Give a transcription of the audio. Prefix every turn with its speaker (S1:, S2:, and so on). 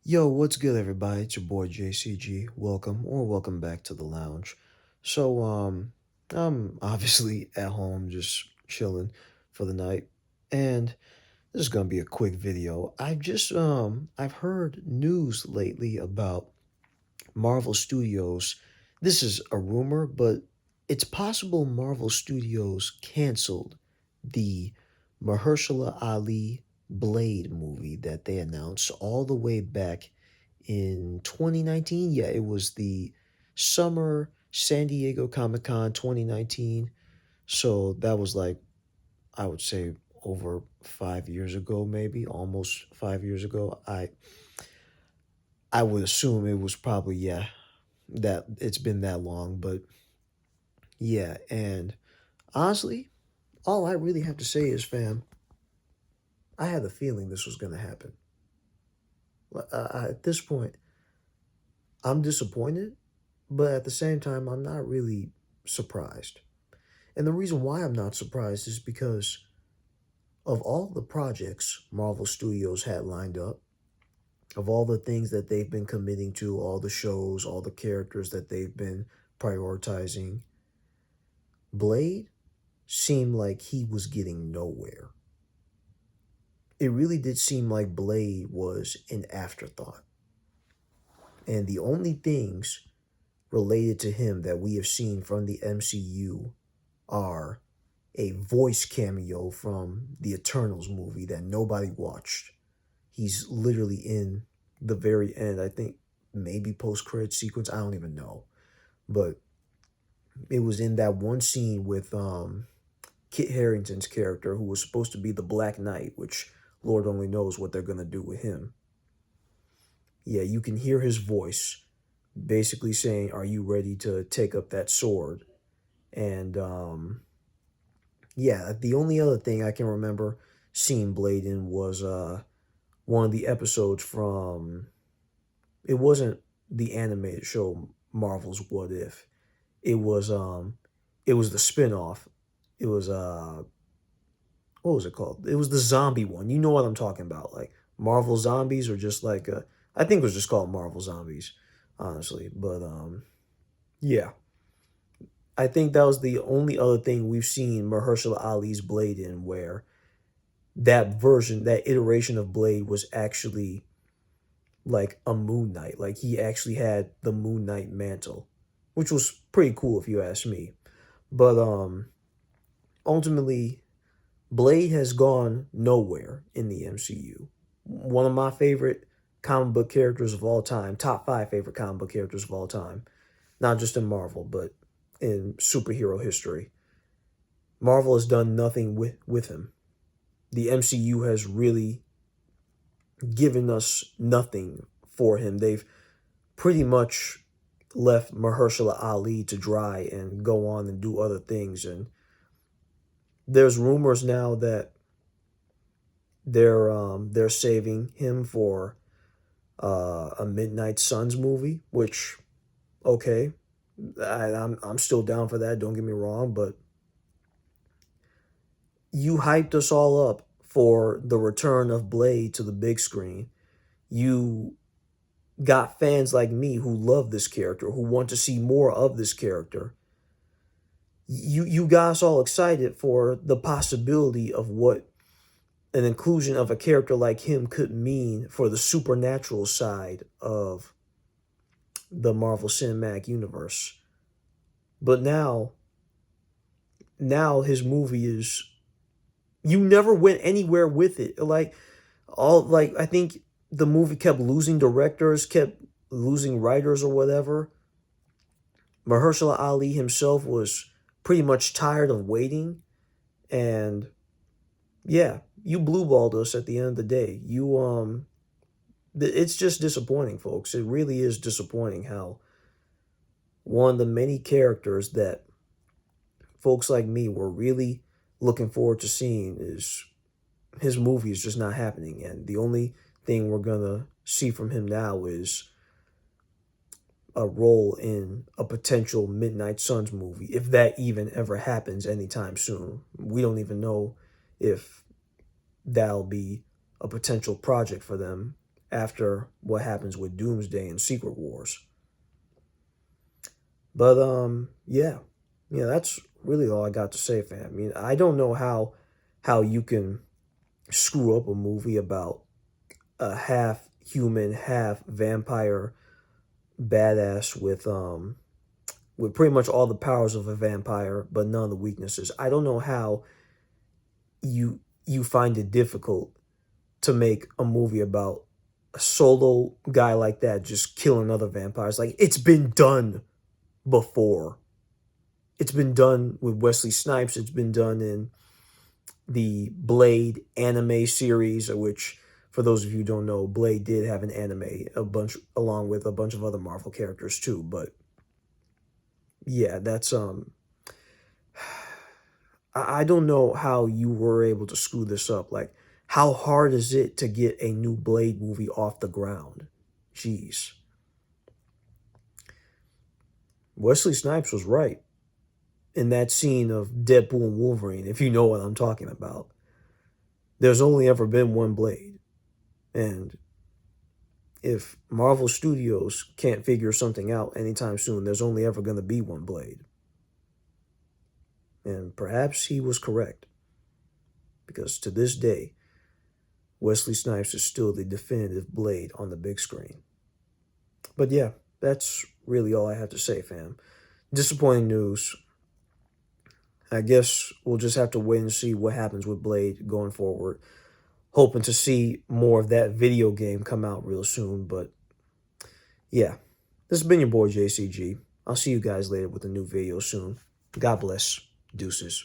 S1: Yo, what's good, everybody? It's your boy JCG. Welcome back to the lounge. I'm obviously at home just chilling for the night, and this is gonna be a quick video. I've heard news lately about Marvel Studios. This is a rumor, but it's possible Marvel Studios canceled the Mahershalla Ali Blade movie that they announced all the way back in 2019. Yeah, it was the summer San Diego Comic Con 2019. So that was like, I would say over 5 years ago, maybe almost 5 years ago. I would assume it was probably, yeah, that it's been that long, but yeah. And honestly, all I really have to say is, fam, I had the feeling this was going to happen. At this point, I'm disappointed, but at the same time, I'm not really surprised. And the reason why I'm not surprised is because of all the projects Marvel Studios had lined up, of all the things that they've been committing to, all the shows, all the characters that they've been prioritizing, Blade seemed like he was getting nowhere. It really did seem like Blade was an afterthought. And the only things related to him that we have seen from the MCU are a voice cameo from the Eternals movie that nobody watched. He's literally in the very end, I think maybe post-credit sequence, I don't even know. But it was in that one scene with Kit Harington's character, who was supposed to be the Black Knight, which Lord only knows what they're going to do with him. Yeah, you can hear his voice basically saying, "Are you ready to take up that sword?" And yeah, the only other thing I can remember seeing Blade in was one of the episodes from, it wasn't the animated show Marvel's What If. It was it was the spinoff. It was what was it called? It was the zombie one. You know what I'm talking about. Like Marvel Zombies, or just like I think it was just called Marvel Zombies, honestly. But yeah. I think that was the only other thing we've seen Mahershala Ali's Blade in, where that version, that iteration of Blade was actually like a Moon Knight. Like he actually had the Moon Knight mantle, which was pretty cool if you ask me. But ultimately, Blade has gone nowhere in the MCU. One of my favorite comic book characters of all time, top five favorite comic book characters of all time, not just in Marvel, but in superhero history. Marvel has done nothing with him. The MCU has really given us nothing for him. They've pretty much left Mahershala Ali to dry and go on and do other things. And there's rumors now that they're saving him for a Midnight Suns movie, which okay, I'm still down for that. Don't get me wrong, but you hyped us all up for the return of Blade to the big screen. You got fans like me who love this character, who want to see more of this character. You got us all excited for the possibility of what an inclusion of a character like him could mean for the supernatural side of the Marvel Cinematic Universe. But now his movie is, you never went anywhere with it. Like I think the movie kept losing directors, kept losing writers or whatever. Mahershala Ali himself was pretty much tired of waiting, and yeah, you blueballed us at the end of the day. It's just disappointing, folks. It really is disappointing how one of the many characters that folks like me were really looking forward to seeing, is his movie is just not happening, and the only thing we're gonna see from him now is a role in a potential Midnight Suns movie, if that even ever happens anytime soon. We don't even know if that'll be a potential project for them. after what happens with Doomsday and Secret Wars. But yeah. Yeah, that's really all I got to say, fam. I mean, I don't know how you can screw up a movie about a half human, half vampire badass with pretty much all the powers of a vampire, but none of the weaknesses. I don't know how you find it difficult to make a movie about a solo guy like that just killing other vampires. Like, it's been done before. It's been done with Wesley Snipes. It's been done in the Blade anime series, which, for those of you who don't know, Blade did have an anime, a bunch along with a bunch of other Marvel characters too. But yeah, that's I don't know how you were able to screw this up. Like, how hard is it to get a new Blade movie off the ground? Jeez. Wesley Snipes was right in that scene of Deadpool and Wolverine, if you know what I'm talking about. There's only ever been one Blade. And if Marvel Studios can't figure something out anytime soon, there's only ever going to be one Blade. And perhaps he was correct. Because to this day, Wesley Snipes is still the definitive Blade on the big screen. But yeah, that's really all I have to say, fam. Disappointing news. I guess we'll just have to wait and see what happens with Blade going forward. Hoping to see more of that video game come out real soon. But yeah, this has been your boy JCG. I'll see you guys later with a new video soon. God bless. Deuces.